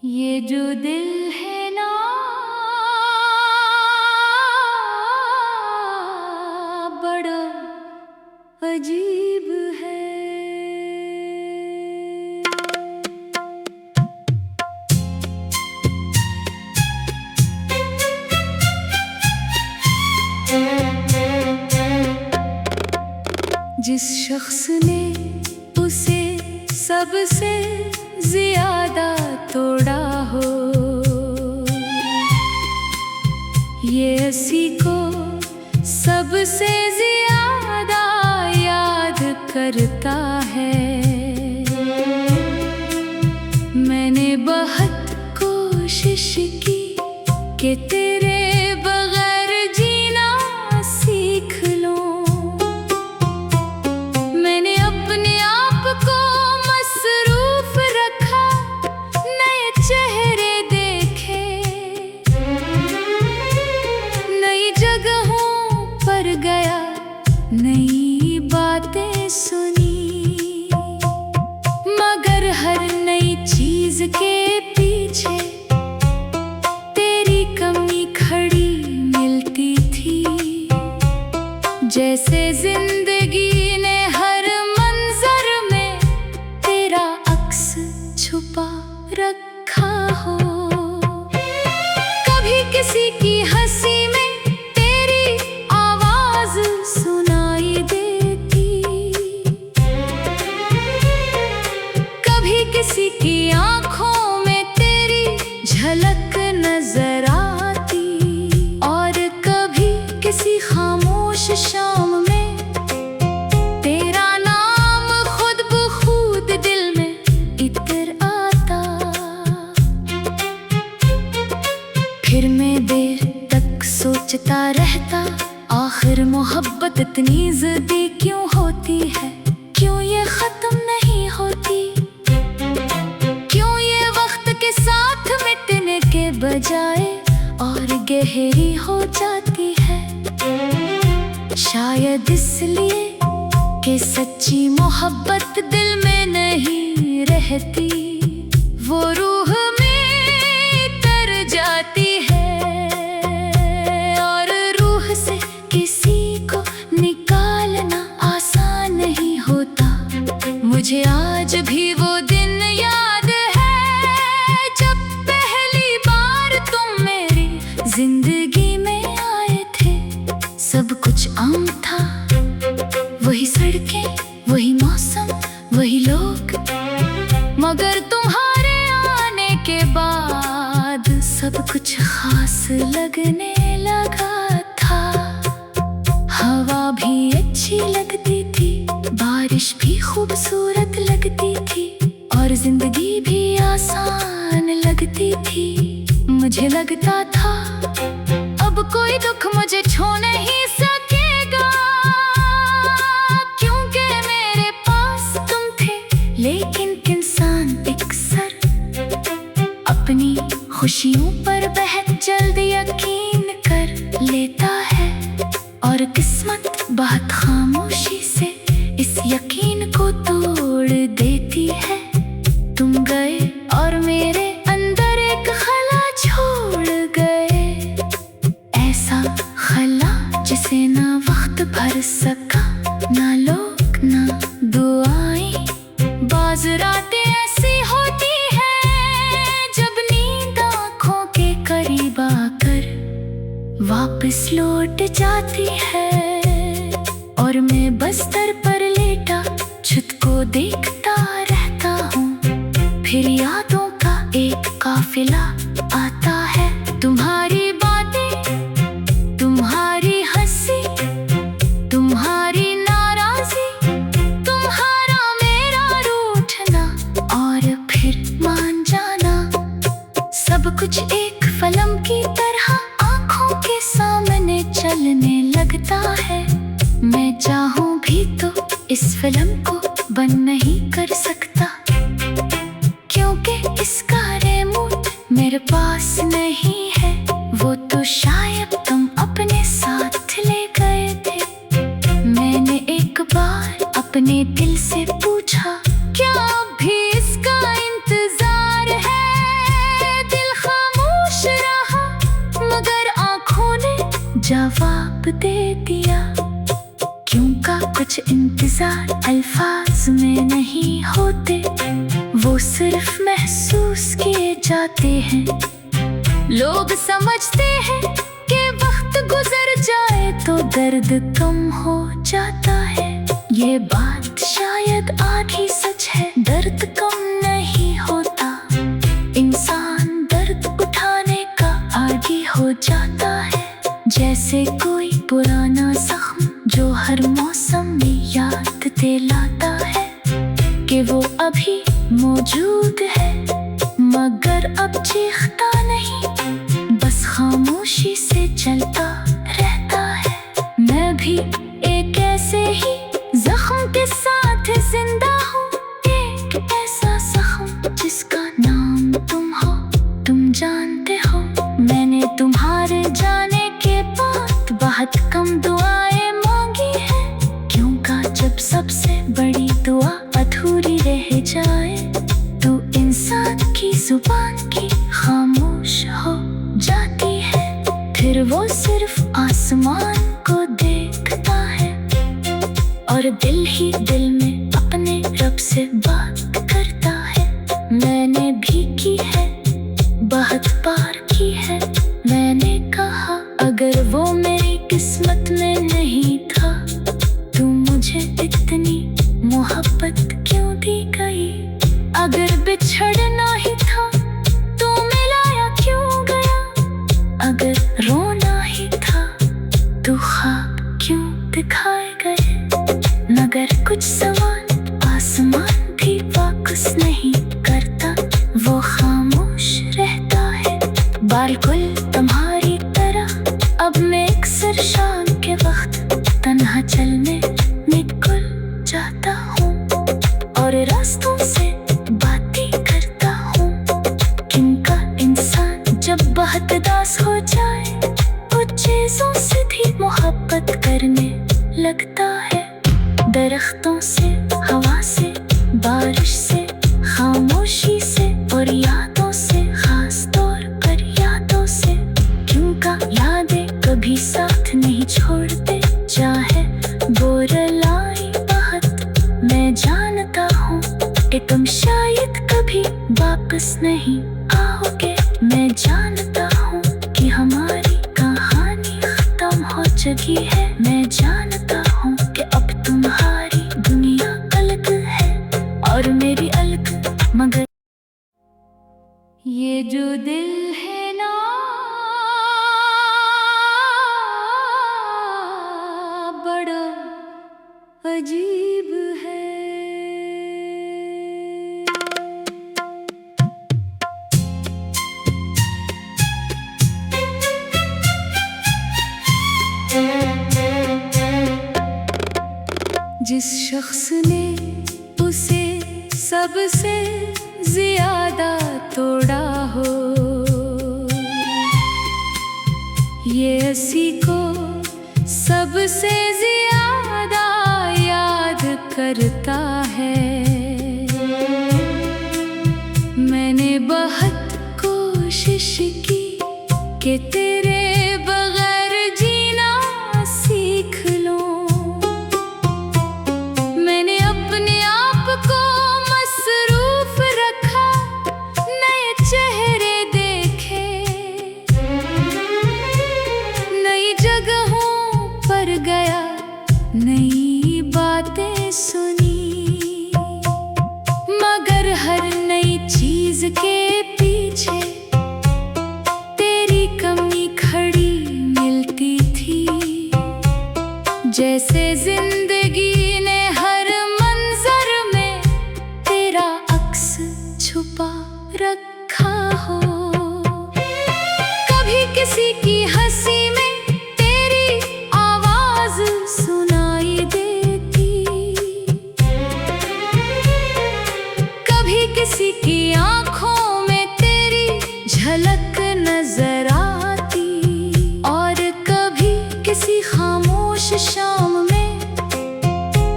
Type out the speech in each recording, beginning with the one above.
ये जो दिल है ना बड़ा अजीब है। जिस शख्स ने उसे सबसे ज्यादा तोड़ा हो, ये उसी को सबसे ज्यादा याद करता है। मैंने बहुत कोशिश की कि तेरे बगैर जीना सीख लूं। मैंने अपने आप को मसरूफ रखा, नए चेहरे देखे, नई जगहों पर गया, नई बातें सुनी। मगर हर नई चीज के पीछे तेरी कमी खड़ी मिलती थी। जैसे जिंदगी ने हर मंजर में तेरा अक्स छुपा रखा हो। कभी किसी की हंसी में तेरी आवाज सुनाई देती, कभी किसी की आंखों में तेरी झलक नजर आती, और कभी किसी खामोश शाम में तेरा नाम खुद ब खुद दिल में इतर आता। फिर मैं देर तक सोचता रहता, आखिर मोहब्बत इतनी जिद्दी क्यों होती है? क्यों ये खत्म नहीं होती? क्यों ये वक्त के साथ मिटने के बजाय और गहरी हो जाती है? शायद इसलिए कि सच्ची मोहब्बत दिल में नहीं रहती, वो रूह में तर जाती है, और रूह से किसी को निकालना आसान नहीं होता। मुझे आज भी वो दिन याद है जब पहली बार तुम मेरी जिंदगी में आए थे। सब कुछ आम था, वही सड़कें, वही मौसम, वही लोग, मगर तुम्हारे आने के बाद सब कुछ खास लगने लगा था। हवा भी अच्छी लगती थी, बारिश भी खूबसूरत लगती थी, और जिंदगी भी आसान लगती थी। मुझे लगता था अब कोई दुख मुझे छू नहीं सकेगा, क्योंकि मेरे पास तुम थे। लेकिन इंसान अक्सर अपनी खुशियों पर बहुत जल्द यकीन कर लेता है, और किस्मत बहुत खामोशी से इस यकीन को तोड़ देती है। तुम गए और मेरे अंदर एक खला छोड़ गए, ऐसा खला जिसे ना वक्त भर सका, ना लोग ना दुआएं। बाज़ रातें ऐसी होती है जब नींद आँखों के करीब आकर वापस लौट जाती है, और मैं बस्तर पर लेटा छत को देखता रहता हूँ। फिर यादों का एक काफिला आता है, तुम्हारी बातें, तुम्हारी हंसी, तुम्हारी नाराजी, तुम्हारा मेरा रूठना, और फिर मान जाना। सब कुछ एक फिल्म की तरह आंखों के सामने चलने लगता है। मैं चाहूं भी तो इस फिल्म को बंद नहीं कर सकता, क्योंकि इसका रिमोट मेरे पास नहीं है। वो तो शायद तुम अपने साथ ले गए थे। मैंने एक बार अपने दिल से पूछा, क्या अब भी इसका इंतजार है? जवाब दे दिया। क्यों का कुछ इंतजार अल्फाज में नहीं होते, वो सिर्फ महसूस किए जाते हैं। लोग समझते हैं कि वक्त गुजर जाए तो दर्द कम हो जाता है। ये बात शायद आधी सच है, दर्द कम नहीं होता, इंसान दर्द उठाने का आदी हो जाता है। जैसे कोई पुराना जख्म जो हर मौसम में याद दिलाता है कि वो अभी मौजूद है, मगर अब चीखता नहीं, बस खामोशी से चलता रहता है। मैं भी एक ऐसे ही जख्म के साथ जिंदा हूँ, एक ऐसा जख्म जिसका नाम तुम हो। तुम जानते हो मैंने तुम्हारे जाने के बाद बहुत कम दुआएं मांगी हैं। क्यों का जब सबसे बड़ी दुआ अधूरी रह जाए तो इंसान की जुबान की खामोश हो जाती है। फिर वो सिर्फ आसमान को देखता है और दिल ही दिल में अपने रब से बात करता है। मैंने भी की है, बहुत बार की है। मैंने कहा अगर वो मेरी किस्मत में नहीं था तो मुझे इतनी मोहब्बत क्यों दी गई। अगर बिछड़ना ही था तो मिलाया क्यों गया, अगर रोना ही था तो ख्वाब क्यों दिखाए गए। मगर कुछ सवाल आसमान भी वापस नहीं करता, वो खामोश रहता है। बिल्कुल तुम्हारी तरह अब मैं अक्सर शाम के वक्त तन्हा चलने निकल जाता हूँ और रास्तों से बातें करता हूँ। किनका इंसान जब बहुत उदास हो जाए कुछ चीजों से भी मोहब्बत करने लगता है। दरख्तों से, हवा से, बारिश से, खामोशी से और यादों से, खास तौर पर यादों से। क्यों का यादें कभी साथ नहीं छोड़ते, चाहे बोरलाई बहुत। मैं जानता हूँ कि तुम शायद कभी वापस नहीं आओगे। मैं जानता हूँ कि हमारी कहानी खत्म हो चुकी है। मैं जानता हूँ कि अब तुम्हारी दुनिया अलग है और मेरी अलग, मगर ये जो दिल है ना बड़ा अजीब है। जिस शख्स ने उसे सबसे ज्यादा तोड़ा हो, ये उसी को सबसे ज्यादा याद करता है। मैंने बहुत कोशिश की कि तेरे बगैर जीना सीख लूं। मैंने अपने आप को मसरूफ रखा, नए चेहरे देखे, नई जगहों पर गया, नई बातें सुनी। मगर हर नई चीज के पीछे तेरी कमी खड़ी मिलती थी। जैसे जिंदगी ने हर मंजर में तेरा अक्स छुपा रखा हो। कभी किसी की हंसी में तेरी आवाज सुनाई देती, कभी किसी की आंखों में तेरी झलक नजर आती, और कभी किसी खामोश शाम में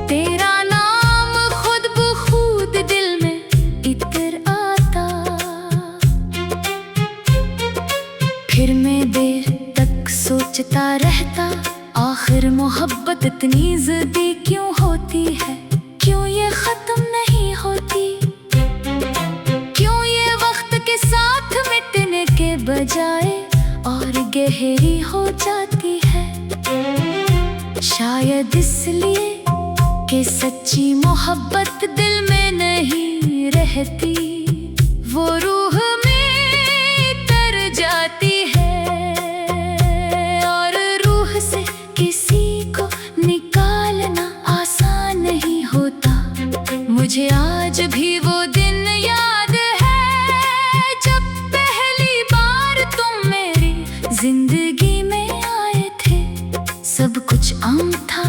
तेरा नाम खुद ब खुद दिल में इतर आता। फिर मैं देर तक सोच सोचता रहता, आखिर मोहब्बत इतनी जिद्दी क्यों होती है? क्यों ये खत्म नहीं होती? क्यों ये वक्त के साथ मिटने के बजाय और गहरी हो जाती है? शायद इसलिए कि सच्ची मोहब्बत दिल में नहीं रहती, वो रूह में तर जाती है और रूह से किसी को निकालना आसान नहीं होता। मुझे आज भी वो दिन याद है जब पहली बार तुम मेरी जिंदगी में आए थे। सब कुछ आम था,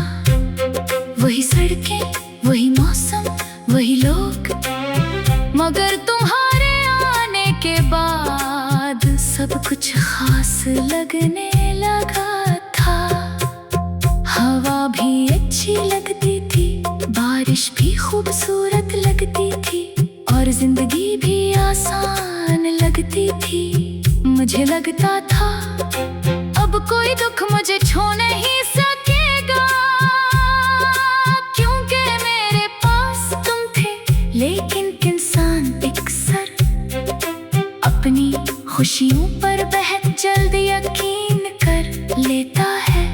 वही सड़कें, वही मौसम, वही लोग, मगर तुम्हारे आने के बाद सब कुछ खास लगने लगा था। हवा भी अच्छी लगती थी, बारिश भी खूबसूरत लगती थी और जिंदगी भी आसान लगती थी। मुझे लगता था अब कोई दुख मुझे छू नहीं सकेगा, क्योंकि मेरे पास तुम थे। लेकिन इंसान अक्सर अपनी खुशियों पर बहुत जल्द यकीन कर लेता है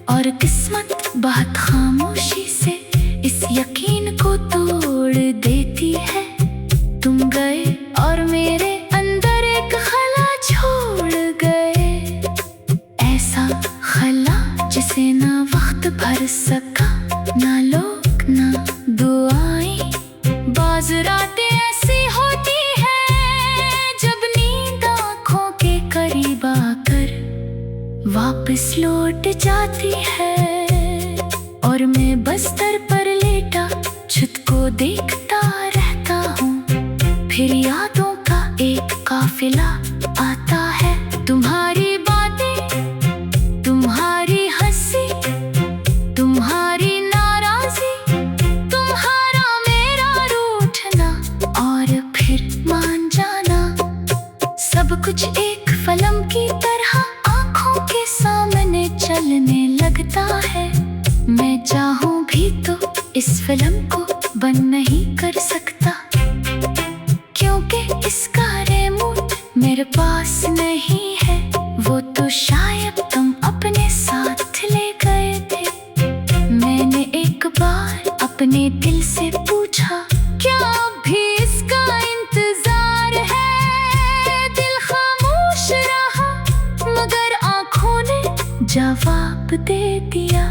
और किस्मत बहुत खामोशी से इस यकीन को तोड़ देती है। तुम गए और मेरे अंदर एक खला छोड़ गए, ऐसा खला जिसे ना वक्त भर सका, ना लोग ना दुआएं। बाज़ रातें ऐसी होती है जब नींद आँखों के करीब आकर वापस लौट जाती है और मैं बस्तर पर लेटा छत को देखता रहता हूँ। फिर यादों का एक काफिला आता है, तुम्हारी बातें, तुम्हारी हंसी, तुम्हारी नाराज़ी, तुम्हारा मेरा रूठना और फिर मान जाना। सब कुछ एक फिल्म की तरह आँखों के सामने चलने लगता है। मैं चाहूँ भी तो इस फिल्म को बंद नहीं कर सकता, क्योंकि इसका रिमोट मेरे पास नहीं है। वो तो शायद तुम अपने साथ ले गए थे। मैंने एक बार अपने दिल से पूछा, क्या अब भी इसका इंतजार है? दिल खामोश रहा मगर आँखों ने जवाब दे दिया,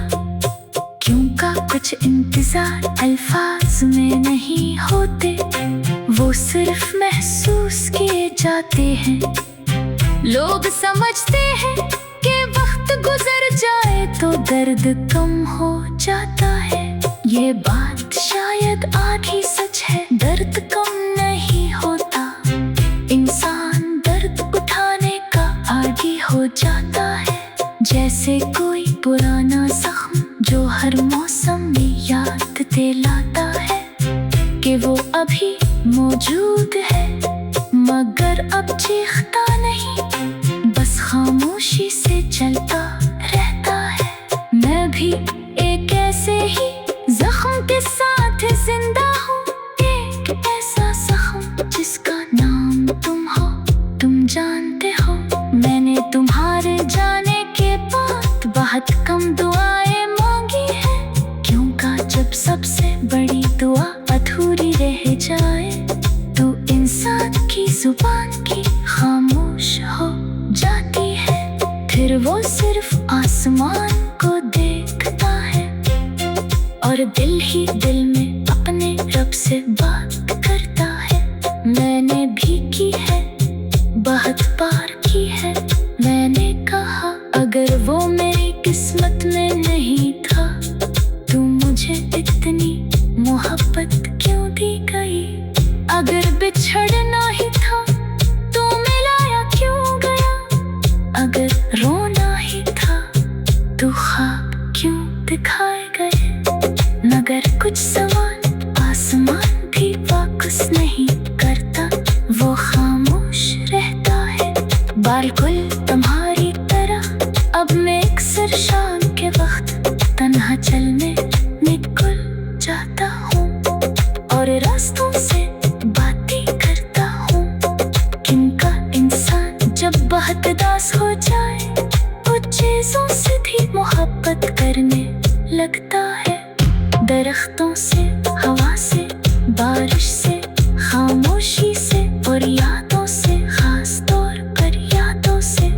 क्यों का कुछ इंतजार अल्फाज में नहीं होते, वो सिर्फ महसूस किए जाते हैं। लोग समझते हैं कि वक्त गुजर जाए तो दर्द कम हो जाता है। ये बात शायद आधी सच है, दर्द कम नहीं होता, इंसान दर्द उठाने का आदी हो जाता है। जैसे कोई पुराना जख्म जो हर मौसम में याद दिलाता है कि वो अभी मौजूद है, मगर अब चीखता नहीं, बस खामोशी से चलता रहता है। मैं भी एक ऐसे ही जख्म के साथ जिंदा हूँ, एक ऐसा जख्म जिसका नाम तुम हो। तुम जानते हो मैंने तुम्हारे जाने के बाद बहुत कम दुआएं मांगी हैं, क्यों का जब सबसे बड़ी दुआ अधूरी रह जाए तो इंसान की जुबान की खामोश हो जाती है। फिर वो सिर्फ आसमान को देखता है और दिल ही दिल में अपने रब से बात करता है। मैंने भी की है, बहुत बार की है। मैंने कहा अगर वो मेरी किस्मत में नहीं था तो मुझे इतनी मोहब्बत क्यों दी गई? अगर बिछड़ना ही था तो मिलाया क्यों गया? अगर रोना ही था तो ख्वाब क्यों दिखाए गए? मगर कुछ सवाल आसमान भी वापस नहीं करता, वो खामोश रहता है। बिल्कुल तुम्हारी तरह अब मैं बहुत दास हो जाए, वो चीजों से भी मोहब्बत करने लगता है। दरख्तों से, हवा से, बारिश से, खामोशी से और यादों से, खास तौर पर यादों से।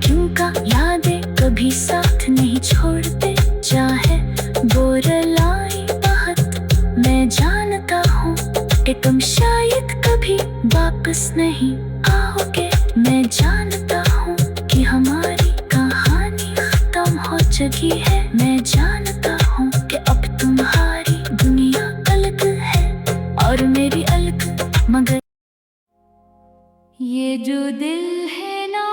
क्योंकि यादें कभी साथ नहीं छोड़ते, चाहे बोरलाई बहुत। मैं जानता हूँ कि तुम शायद कभी वापस नहीं आओगे। मैं जानता हूँ कि हमारी कहानी खत्म हो चुकी है। मैं जानता हूँ कि अब तुम्हारी दुनिया अलग है और मेरी अलग, मगर ये जो दिल है ना,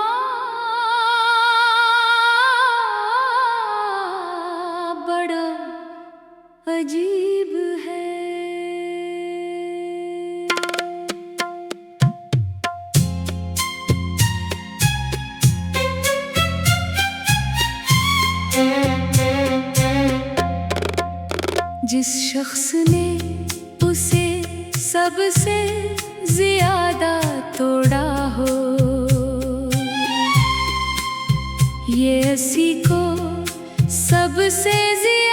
बड़ा अजीब है। जिस शख्स ने उसे सबसे ज्यादा तोड़ा हो, ये किसी को सबसे ज्यादा